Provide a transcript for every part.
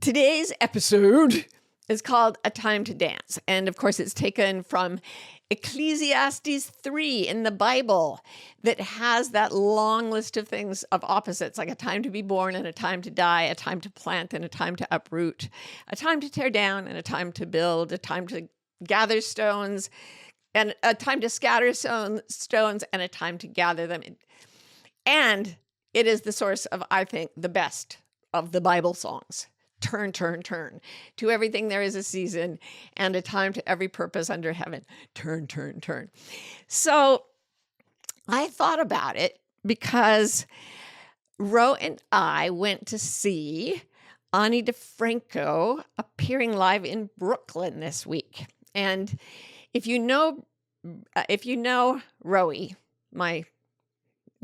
Today's episode is called A Time to Dance. And of course, it's taken from Ecclesiastes 3 in the Bible that has that long list of things of opposites, like a time to be born and a time to die, a time to plant and a time to uproot, a time to tear down and a time to build, a time to gather stones and a time to scatter stones and a time to gather them. And it is the source of, I think, the best of the Bible songs. Turn, turn, turn. To everything there is a season and a time to every purpose under heaven. Turn, turn, turn. So I thought about it because Ro and I went to see Ani DiFranco appearing live in Brooklyn this week. And if you know Roey, my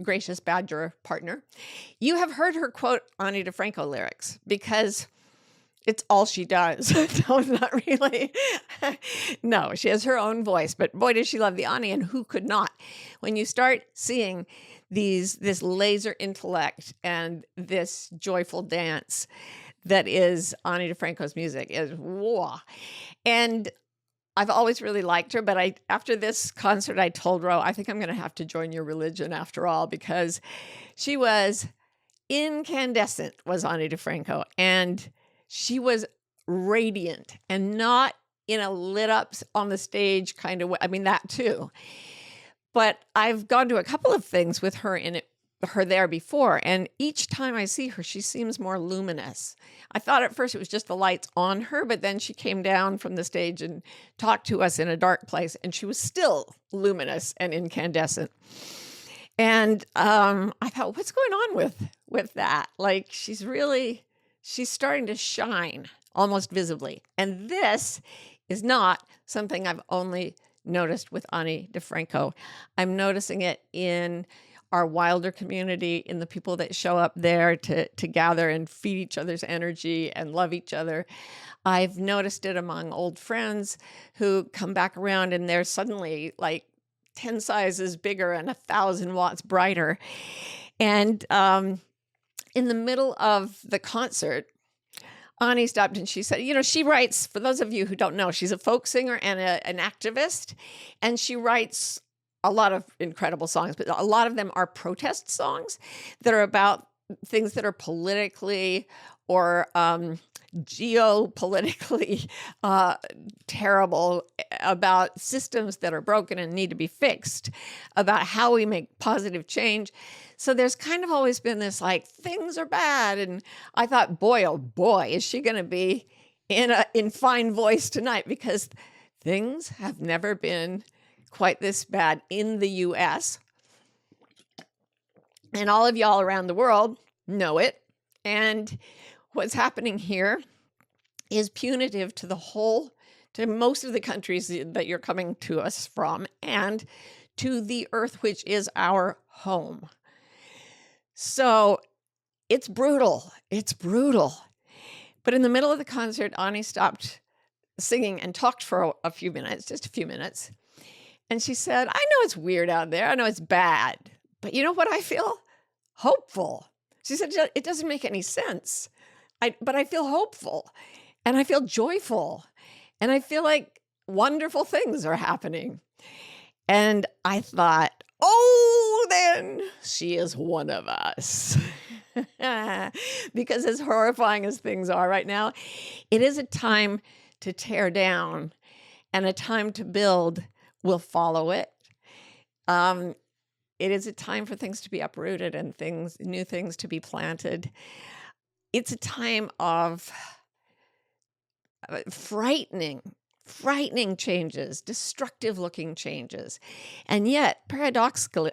gracious Badger partner, you have heard her quote Ani DiFranco lyrics because it's all she does. No, not really. No, she has her own voice, but boy, does she love the Ani, and who could not? When you start seeing this laser intellect and this joyful dance that is Ani DiFranco's music is whoa. And I've always really liked her, but after this concert, I told Ro, I think I'm going to have to join your religion after all, because she was incandescent, was Ani DiFranco, and she was radiant and not in a lit up on the stage kind of way. I mean, that too. But I've gone to a couple of things with her there before, and each time I see her, she seems more luminous. I thought at first it was just the lights on her, but then she came down from the stage and talked to us in a dark place, and she was still luminous and incandescent. And I thought, what's going on with that? Like, she's starting to shine almost visibly. And this is not something I've only noticed with Ani DiFranco. I'm noticing it in our Wilder community, in the people that show up there to gather and feed each other's energy and love each other. I've noticed it among old friends who come back around and they're suddenly like 10 sizes bigger and 1,000 watts brighter. And in the middle of the concert, Ani stopped and she said, she writes, for those of you who don't know, she's a folk singer and an activist, and she writes a lot of incredible songs, but a lot of them are protest songs that are about things that are politically or geopolitically terrible, about systems that are broken and need to be fixed, about how we make positive change. So there's kind of always been this like, things are bad. And I thought, boy, oh boy, is she going to be in fine voice tonight, because things have never been quite this bad in the US. And all of y'all around the world know it. And what's happening here is punitive to most of the countries that you're coming to us from, and to the earth, which is our home. So it's brutal. It's brutal. But in the middle of the concert, Ani stopped singing and talked for a few minutes, just a few minutes. And she said, I know it's weird out there. I know it's bad. But you know what I feel? Hopeful. She said, it doesn't make any sense. But I feel hopeful. And I feel joyful. And I feel like wonderful things are happening. And I thought, oh, then she is one of us. Because as horrifying as things are right now, it is a time to tear down, and a time to build will follow it. It is a time for things to be uprooted and new things to be planted. It's a time of frightening changes, destructive looking changes. And yet, paradoxically,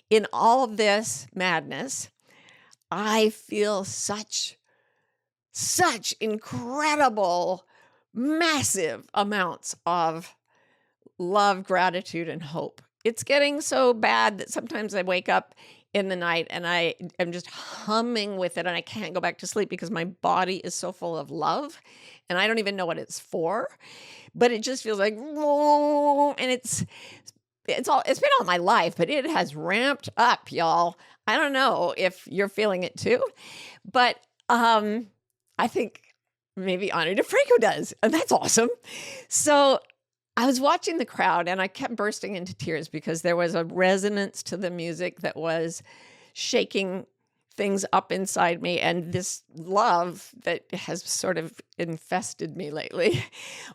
in all of this madness, I feel such incredible, massive amounts of love, gratitude, and hope. It's getting so bad that sometimes I wake up in the night and I am just humming with it, and I can't go back to sleep because my body is so full of love, and I don't even know what it's for, but it just feels like, and it's been all my life, but it has ramped up, y'all. I don't know if you're feeling it too, but I think maybe Ani DiFranco does, and that's awesome. So I was watching the crowd and I kept bursting into tears because there was a resonance to the music that was shaking things up inside me. And this love that has sort of infested me lately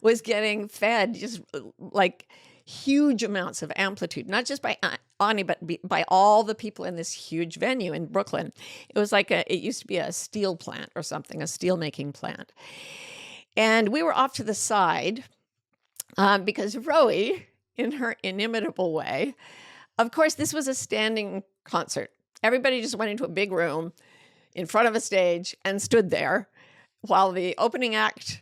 was getting fed just like huge amounts of amplitude, not just by Ani, but by all the people in this huge venue in Brooklyn. It was like it used to be a steel plant or something, a steel making plant. And we were off to the side because Rowie, in her inimitable way, of course, this was a standing concert. Everybody just went into a big room in front of a stage and stood there while the opening act,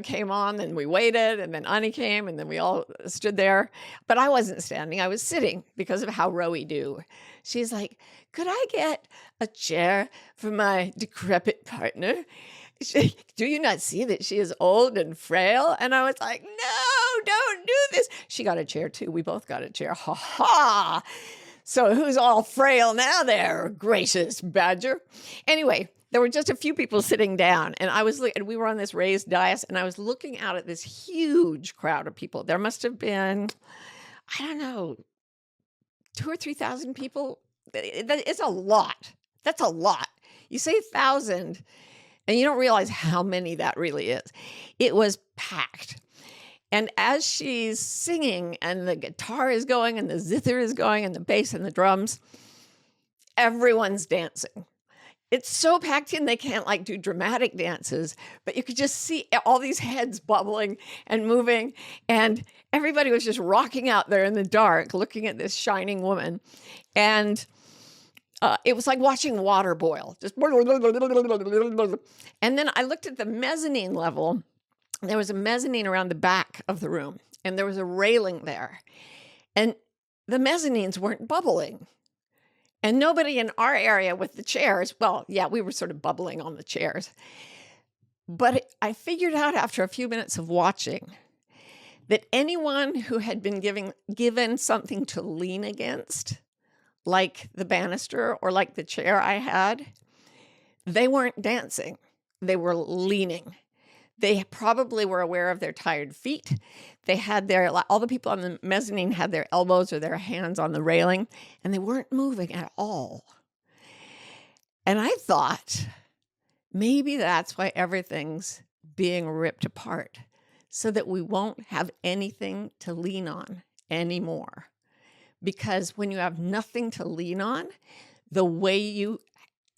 came on, and we waited, and then Ani came, and then we all stood there. But I wasn't standing. I was sitting because of how Rowie do. She's like, could I get a chair for my decrepit partner? Do you not see that she is old and frail? And I was like, no, don't do this. She got a chair too. We both got a chair. Ha ha. So who's all frail now there, gracious badger? Anyway, there were just a few people sitting down, and we were on this raised dais, and I was looking out at this huge crowd of people. There must have been, I don't know, 2,000 or 3,000 people. It's a lot. That's a lot. You say 1,000, and you don't realize how many that really is. It was packed. And as she's singing and the guitar is going and the zither is going and the bass and the drums, everyone's dancing. It's so packed in, they can't do dramatic dances, but you could just see all these heads bubbling and moving. And everybody was just rocking out there in the dark, looking at this shining woman. And it was like watching water boil. Just and then I looked at the mezzanine level. There was a mezzanine around the back of the room, and there was a railing there. And the mezzanines weren't bubbling. And nobody in our area with the chairs, well, yeah, we were sort of bubbling on the chairs. But I figured out after a few minutes of watching that anyone who had been given something to lean against, like the banister or like the chair I had, they weren't dancing. They were leaning. They probably were aware of their tired feet. They had all the people on the mezzanine had their elbows or their hands on the railing, and they weren't moving at all. And I thought, maybe that's why everything's being ripped apart, so that we won't have anything to lean on anymore. Because when you have nothing to lean on, the way you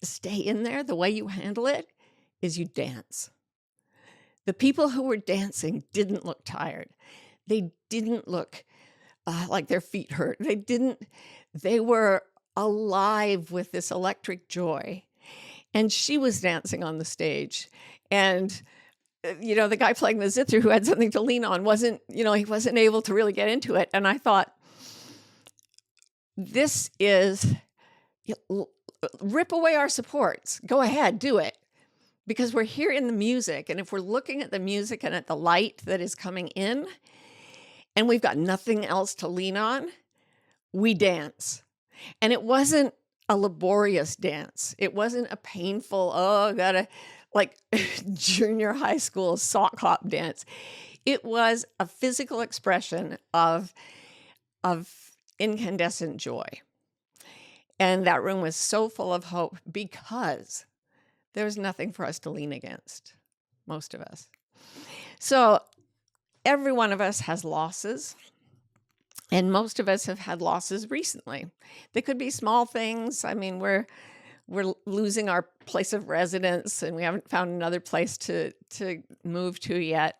stay in there, the way you handle it, is you dance. The people who were dancing didn't look tired. They didn't look like their feet hurt. They were alive with this electric joy. And she was dancing on the stage. And, the guy playing the zither who had something to lean on wasn't able to really get into it. And I thought, this is, rip away our supports. Go ahead, do it. Because we're here in the music, and if we're looking at the music and at the light that is coming in, and we've got nothing else to lean on, we dance. And it wasn't a laborious dance. It wasn't a painful, gotta junior high school sock hop dance. It was a physical expression of incandescent joy. And that room was so full of hope because there's nothing for us to lean against, most of us. So every one of us has losses, and most of us have had losses recently. They could be small things. I mean, we're losing our place of residence, and we haven't found another place to move to yet.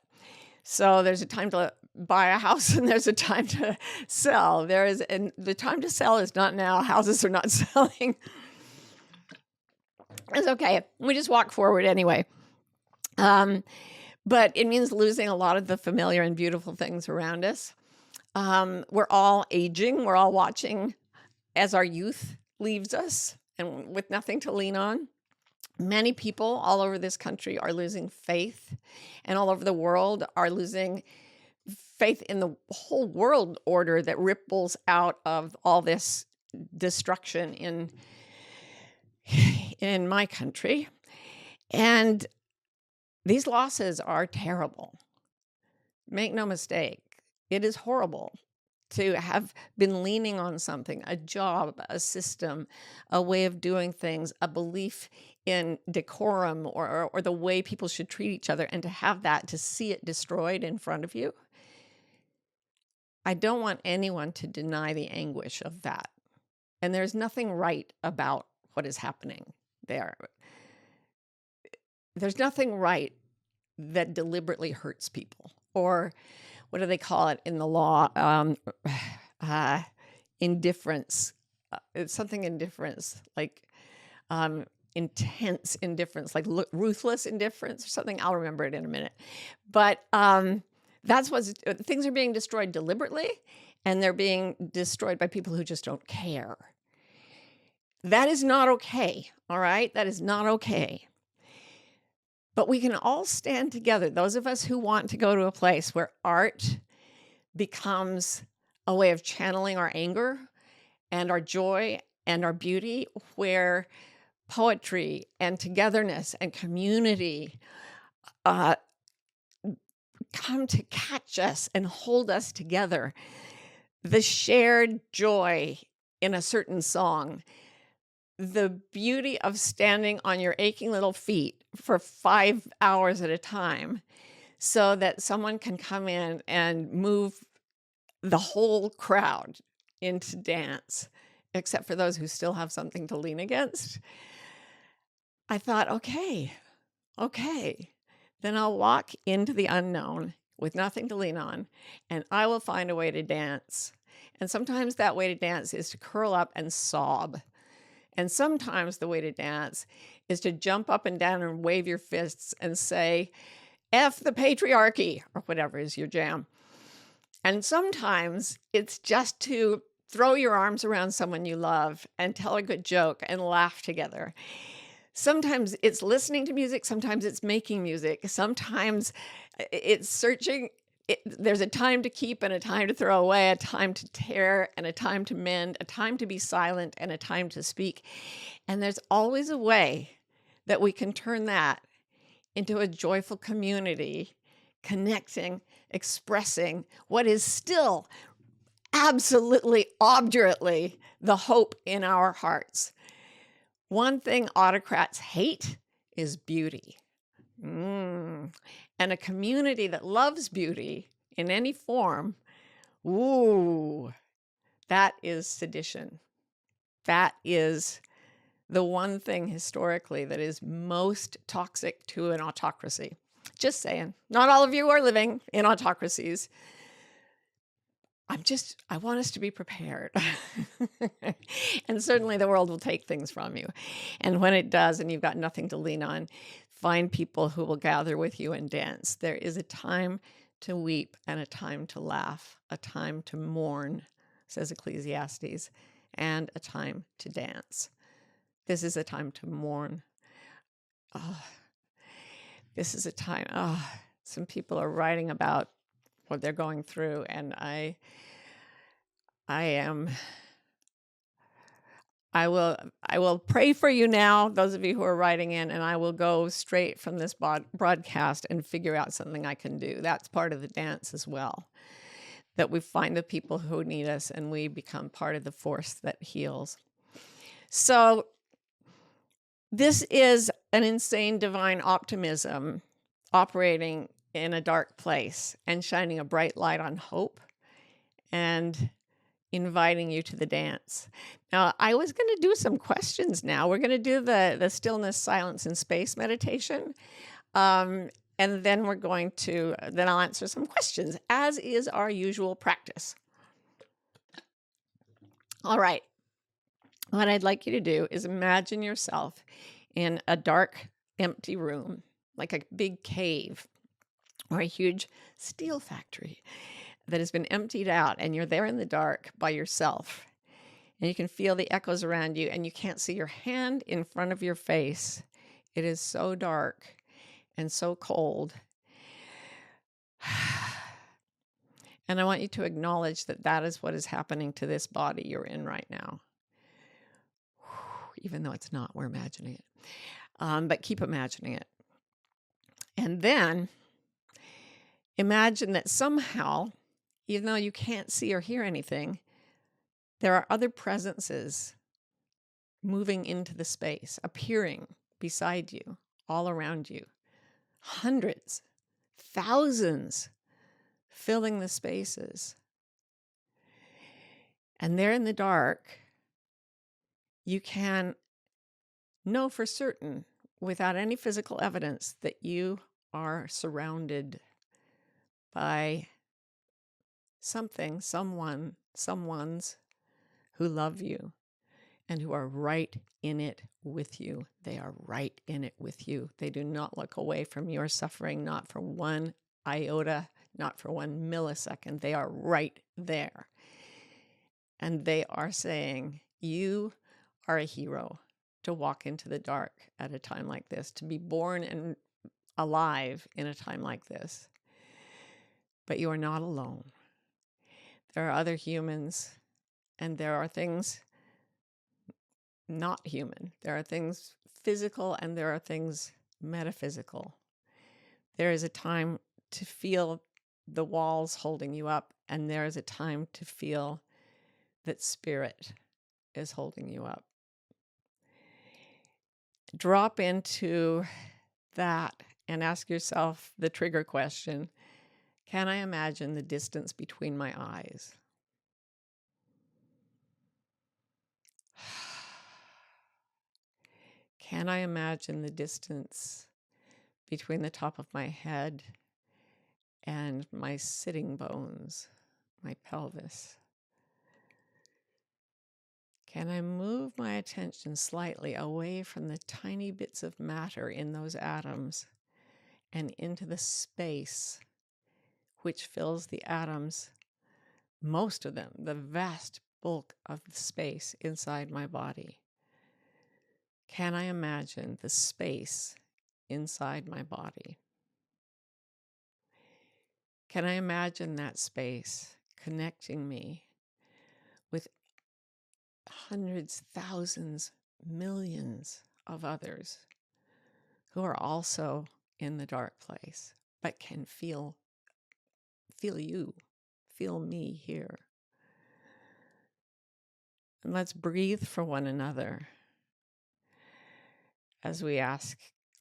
So there's a time to buy a house, and there's a time to sell. And the time to sell is not now. Houses are not selling. It's okay. We just walk forward anyway. But it means losing a lot of the familiar and beautiful things around us. We're all aging. We're all watching as our youth leaves us and with nothing to lean on. Many people all over this country are losing faith, and all over the world are losing faith in the whole world order that ripples out of all this destruction in my country. And these losses are terrible. Make no mistake, it is horrible to have been leaning on something, a job, a system, a way of doing things, a belief in decorum or the way people should treat each other, and to have that, to see it destroyed in front of you. I don't want anyone to deny the anguish of that. And there's nothing right about what is happening there. There's nothing right that deliberately hurts people, or what do they call it in the law? Indifference. It's something indifference, like intense indifference, like ruthless indifference or something. I'll remember it in a minute. But that's what things are being destroyed deliberately, and they're being destroyed by people who just don't care. That is not okay. All right. That is not okay. But we can all stand together, those of us who want to go to a place where art becomes a way of channeling our anger and our joy and our beauty, where poetry and togetherness and community come to catch us and hold us together. The shared joy in a certain song, the beauty of standing on your aching little feet for 5 hours at a time so that someone can come in and move the whole crowd into dance, except for those who still have something to lean against. I thought, okay, then I'll walk into the unknown with nothing to lean on, and I will find a way to dance. And sometimes that way to dance is to curl up and sob. And sometimes the way to dance is to jump up and down and wave your fists and say, F the patriarchy, or whatever is your jam. And sometimes it's just to throw your arms around someone you love and tell a good joke and laugh together. Sometimes it's listening to music. Sometimes it's making music. Sometimes it's searching. There's a time to keep and a time to throw away, a time to tear and a time to mend, a time to be silent and a time to speak. And there's always a way that we can turn that into a joyful community, connecting, expressing what is still absolutely, obdurately the hope in our hearts. One thing autocrats hate is beauty. And a community that loves beauty in any form, ooh, that is sedition. That is the one thing historically that is most toxic to an autocracy. Just saying. Not all of you are living in autocracies. I want us to be prepared. And certainly the world will take things from you. And when it does, and you've got nothing to lean on, find people who will gather with you and dance. There is a time to weep and a time to laugh, a time to mourn, says Ecclesiastes, and a time to dance. This is a time to mourn. This is a time, some people are writing about what they're going through, and I will pray for you now, those of you who are writing in, and I will go straight from this broadcast and figure out something I can do. That's part of the dance as well, that we find the people who need us and we become part of the force that heals. So this is an insane divine optimism operating in a dark place and shining a bright light on hope and inviting you to the dance. Now, I was going to do some questions now. We're going to do the stillness, silence, and space meditation. And then I'll answer some questions, as is our usual practice. All right. What I'd like you to do is imagine yourself in a dark, empty room, like a big cave or a huge steel factory that has been emptied out, and you're there in the dark by yourself. And you can feel the echoes around you, and you can't see your hand in front of your face. It is so dark and so cold. And I want you to acknowledge that that is what is happening to this body you're in right now. Even though it's not, we're imagining it. but keep imagining it. And then imagine that somehow, even though you can't see or hear anything, there are other presences moving into the space, appearing beside you, all around you. Hundreds, thousands filling the spaces. And there in the dark, you can know for certain, without any physical evidence, that you are surrounded by something, someone's who love you and who are right in it with you. They are right in it with you. They do not look away from your suffering, not for one iota, not for 1 millisecond. They are right there. And they are saying, you are a hero to walk into the dark at a time like this, to be born and alive in a time like this. But you are not alone. There are other humans, and there are things not human. There are things physical, and there are things metaphysical. There is a time to feel the walls holding you up, and there is a time to feel that spirit is holding you up. Drop into that and ask yourself the trigger question: can I imagine the distance between my eyes? Can I imagine the distance between the top of my head and my sitting bones, my pelvis? Can I move my attention slightly away from the tiny bits of matter in those atoms and into the space which fills the atoms, most of them, the vast bulk of the space inside my body? Can I imagine the space inside my body? Can I imagine that space connecting me with hundreds, thousands, millions of others who are also in the dark place, but can feel you, feel me here? And let's breathe for one another as we ask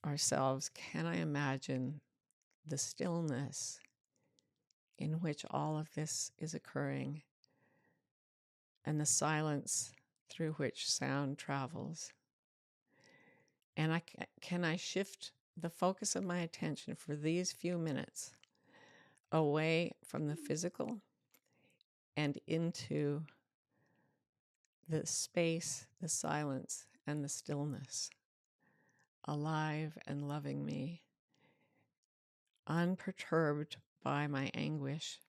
ourselves, can I imagine the stillness in which all of this is occurring, and the silence through which sound travels? And can I shift the focus of my attention for these few minutes away from the physical and into the space, the silence, and the stillness, alive and loving me, unperturbed by my anguish,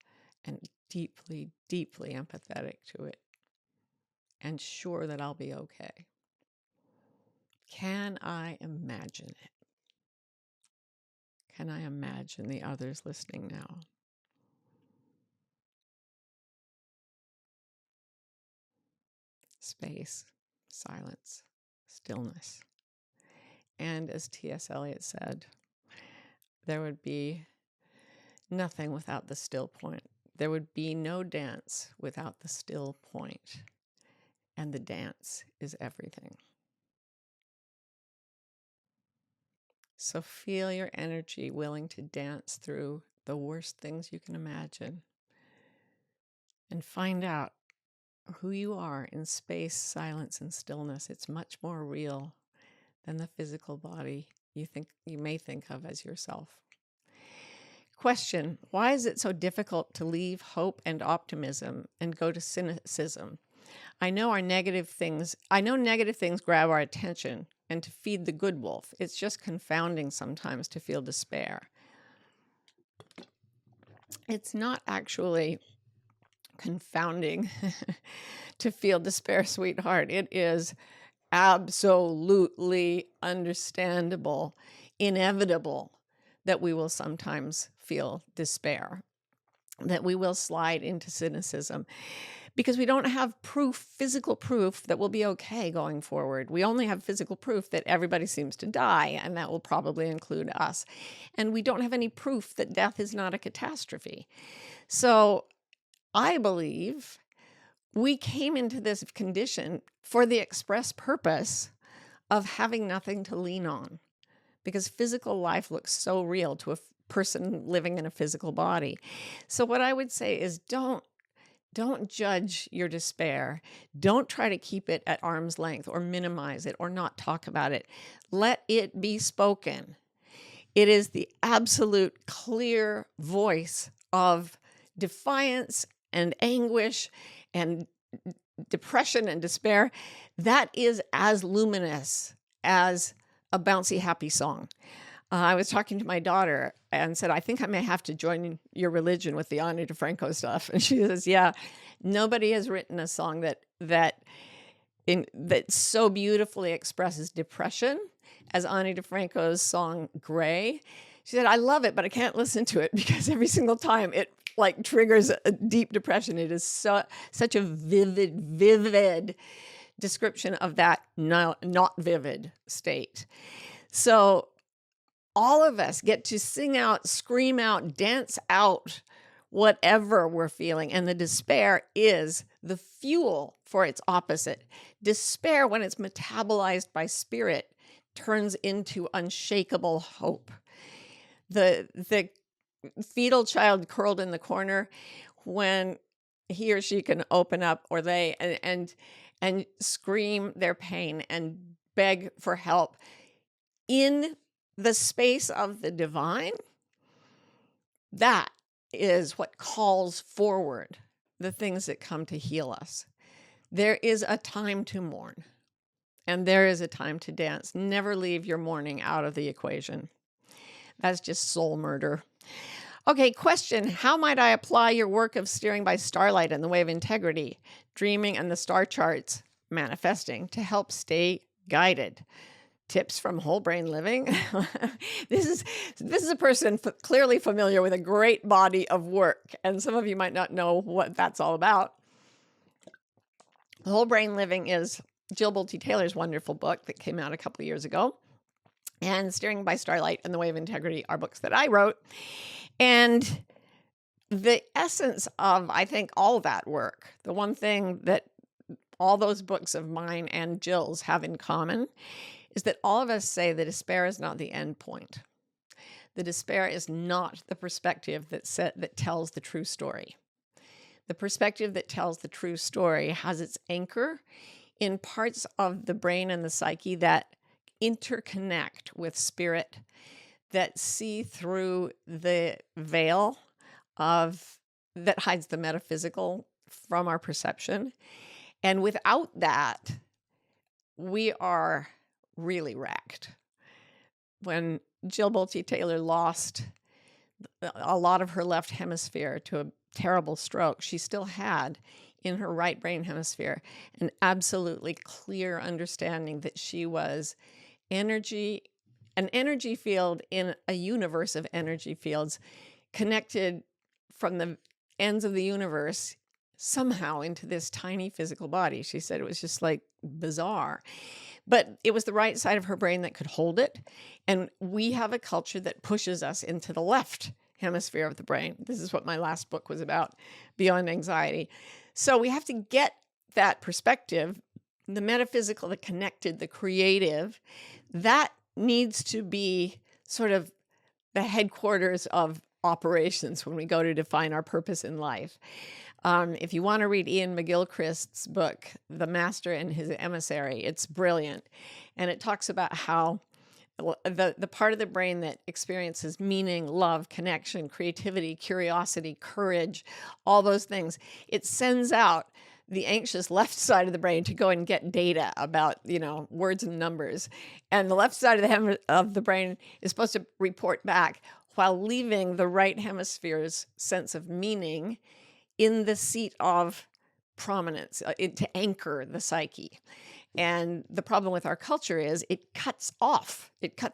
and deeply, deeply empathetic to it, and sure that I'll be okay? Can I imagine it? Can I imagine the others listening now? Space, silence, stillness. And as T.S. Eliot said, there would be nothing without the still point. There would be no dance without the still point. And the dance is everything. So feel your energy willing to dance through the worst things you can imagine, and find out who you are in space, silence, and stillness. It's much more real than the physical body you may think of as yourself. Question: why is it so difficult to leave hope and optimism and go to cynicism? I know negative things grab our attention, and to feed the good wolf, it's just confounding sometimes to feel despair. It's not actually confounding to feel despair, sweetheart. It is absolutely understandable, inevitable, that we will sometimes feel despair, that we will slide into cynicism. because we don't have proof, physical proof, that we'll be okay going forward. We only have physical proof that everybody seems to die, and that will probably include us. And we don't have any proof that death is not a catastrophe. So I believe we came into this condition for the express purpose of having nothing to lean on, because physical life looks so real to a person living in a physical body. So what I would say is don't judge your despair. Don't try to keep it at arm's length or minimize it or not talk about it. Let it be spoken. It is the absolute clear voice of defiance and anguish and depression and despair that is as luminous as a bouncy, happy song. I was talking to my daughter and said, I think I may have to join your religion with the Ani DiFranco stuff. And she says, yeah, nobody has written a song that so beautifully expresses depression as Ani DiFranco's song Gray. She said, I love it, but I can't listen to it because every single time it like triggers a deep depression. It is such a vivid description of that not vivid state. So all of us get to sing out, scream out, dance out whatever we're feeling. And the despair is the fuel for its opposite. Despair, when it's metabolized by spirit, turns into unshakable hope. The fetal child curled in the corner, when he or she can open up, or they, and scream their pain and beg for help in the space of the divine, that is what calls forward the things that come to heal us. There is a time to mourn, and there is a time to dance. Never leave your mourning out of the equation. That's just soul murder. Okay, question. How might I apply your work of steering by starlight and the way of integrity, dreaming, and the star charts manifesting to help stay guided? Tips from whole brain living. This is a person clearly familiar with a great body of work, and some of you might not know what that's all about. Whole brain living is Jill Bolte Taylor's wonderful book that came out a couple of years ago, and Steering by Starlight and The Way of Integrity are books that I wrote. And the essence of, I think, all that work, the one thing that all those books of mine and Jill's have in common, is that all of us say that despair is not the end point. The despair is not the perspective that tells the true story. The perspective that tells the true story has its anchor in parts of the brain and the psyche that interconnect with spirit, that see through the veil that hides the metaphysical from our perception. And without that, we are really wrecked. When Jill Bolte Taylor lost a lot of her left hemisphere to a terrible stroke, she still had in her right brain hemisphere an absolutely clear understanding that she was energy, an energy field in a universe of energy fields connected from the ends of the universe somehow into this tiny physical body. She said it was just like bizarre. But it was the right side of her brain that could hold it. And we have a culture that pushes us into the left hemisphere of the brain. This is what my last book was about, Beyond Anxiety. So we have to get that perspective, the metaphysical, the connected, the creative, that needs to be sort of the headquarters of operations when we go to define our purpose in life. If you want to read Ian McGilchrist's book, The Master and His Emissary, it's brilliant. And it talks about how the part of the brain that experiences meaning, love, connection, creativity, curiosity, courage, all those things, it sends out the anxious left side of the brain to go and get data about, words and numbers. And the left side of the brain is supposed to report back while leaving the right hemisphere's sense of meaning in the seat of prominence, to anchor the psyche. And the problem with our culture is it cuts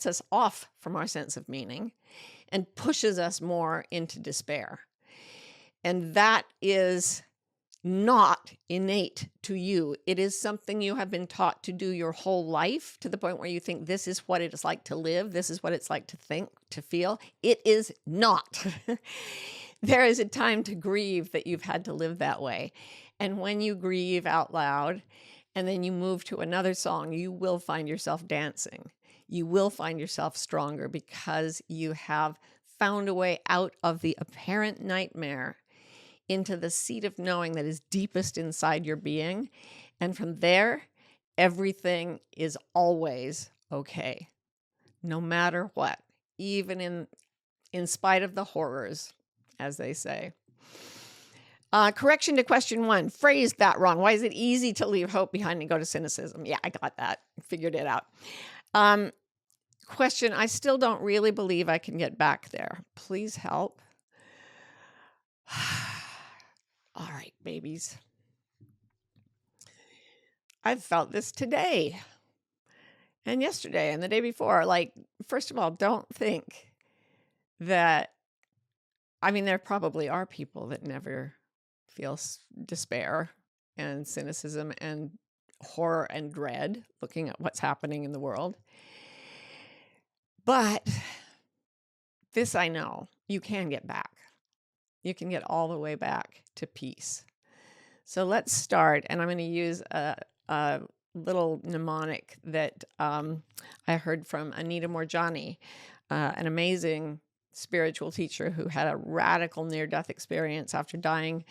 us off from our sense of meaning and pushes us more into despair. And that is not innate to you. It is something you have been taught to do your whole life, to the point where you think this is what it is like to live. This is what it's like to think, to feel. It is not. There is a time to grieve that you've had to live that way. And when you grieve out loud and then you move to another song, you will find yourself dancing. You will find yourself stronger because you have found a way out of the apparent nightmare into the seat of knowing that is deepest inside your being. And from there, everything is always okay, no matter what, even in spite of the horrors, as they say. Correction to question 1. Phrased that wrong. Why is it easy to leave hope behind and go to cynicism? Yeah, I got that. Figured it out. Question, I still don't really believe I can get back there. Please help. All right, babies. I've felt this today and yesterday and the day before. Like, first of all, don't think that, I mean, there probably are people that never feel despair and cynicism and horror and dread looking at what's happening in the world. But this I know, you can get back. You can get all the way back to peace. So let's start, and I'm going to use a little mnemonic that I heard from Ani DiFranco, an amazing spiritual teacher who had a radical near-death experience after dying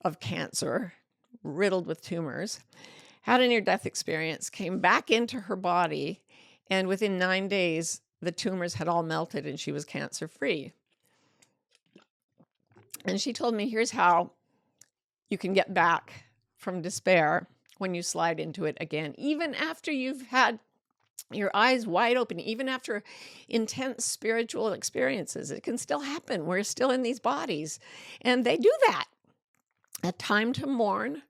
of cancer, riddled with tumors, had a near-death experience, came back into her body, and within 9 days, the tumors had all melted and she was cancer-free. And she told me, here's how you can get back from despair when you slide into it again, even after you've had your eyes wide open, even after intense spiritual experiences. It can still happen. We're still in these bodies, and they do that. A time to mourn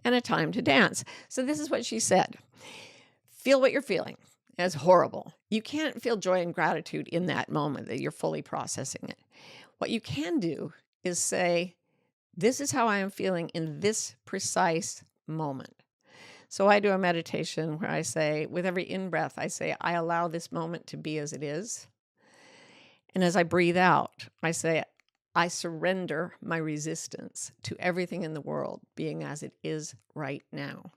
and a time to dance. So this is what she said. Feel what you're feeling. It's horrible. You can't feel joy and gratitude in that moment that you're fully processing it. What you can do is say, this is how I am feeling in this precise moment. So I do a meditation where I say, with every in-breath, I say, I allow this moment to be as it is. And as I breathe out, I say, I surrender my resistance to everything in the world being as it is right now.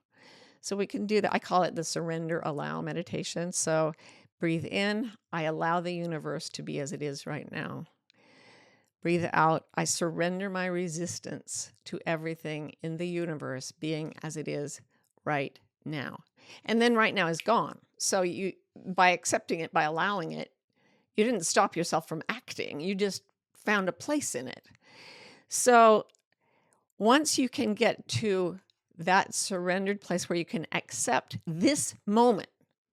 So we can do that. I call it the surrender allow meditation. So breathe in, I allow the universe to be as it is right now. Breathe out, I surrender my resistance to everything in the universe being as it is right now. And then right now is gone. So you, by accepting it, by allowing it, you didn't stop yourself from acting. You just found a place in it. So once you can get to that surrendered place where you can accept this moment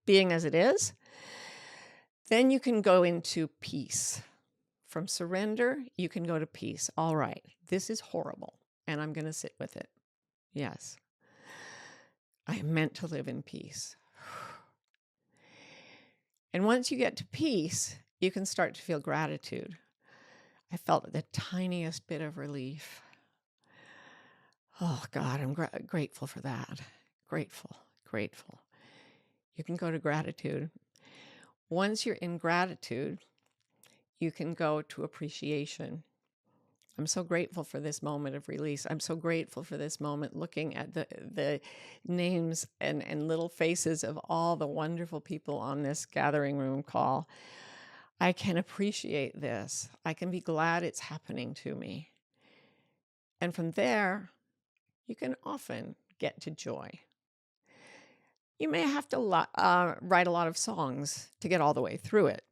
being as it is, then you can go into peace. From surrender, you can go to peace. All right, this is horrible, and I'm going to sit with it. Yes, I am meant to live in peace. And once you get to peace, you can start to feel gratitude. I felt the tiniest bit of relief. Oh, God, I'm grateful for that. Grateful. You can go to gratitude. Once you're in gratitude, you can go to appreciation. I'm so grateful for this moment of release. I'm so grateful for this moment looking at the names and little faces of all the wonderful people on this gathering room call. I can appreciate this. I can be glad it's happening to me. And from there, you can often get to joy. You may have to write a lot of songs to get all the way through it.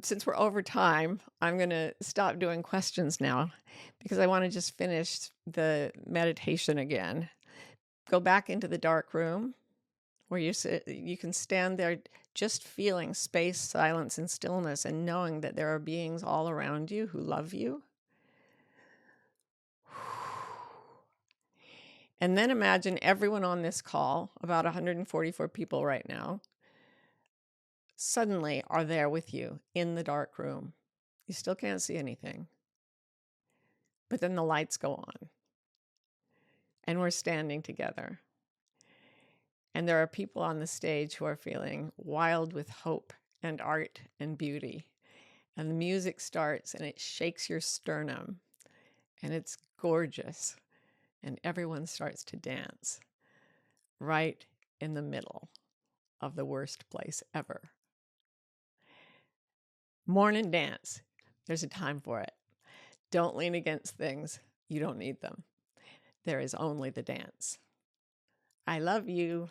Since we're over time, I'm going to stop doing questions now because I want to just finish the meditation again. Go back into the dark room where you can stand there just feeling space, silence, and stillness, and knowing that there are beings all around you who love you. And then imagine everyone on this call, about 144 people right now, suddenly are there with you in the dark room. You still can't see anything. But then the lights go on and we're standing together. And there are people on the stage who are feeling wild with hope and art and beauty. And the music starts and it shakes your sternum. And it's gorgeous. And everyone starts to dance right in the middle of the worst place ever. Mourn and dance. There's a time for it. Don't lean against things. You don't need them. There is only the dance. I love you.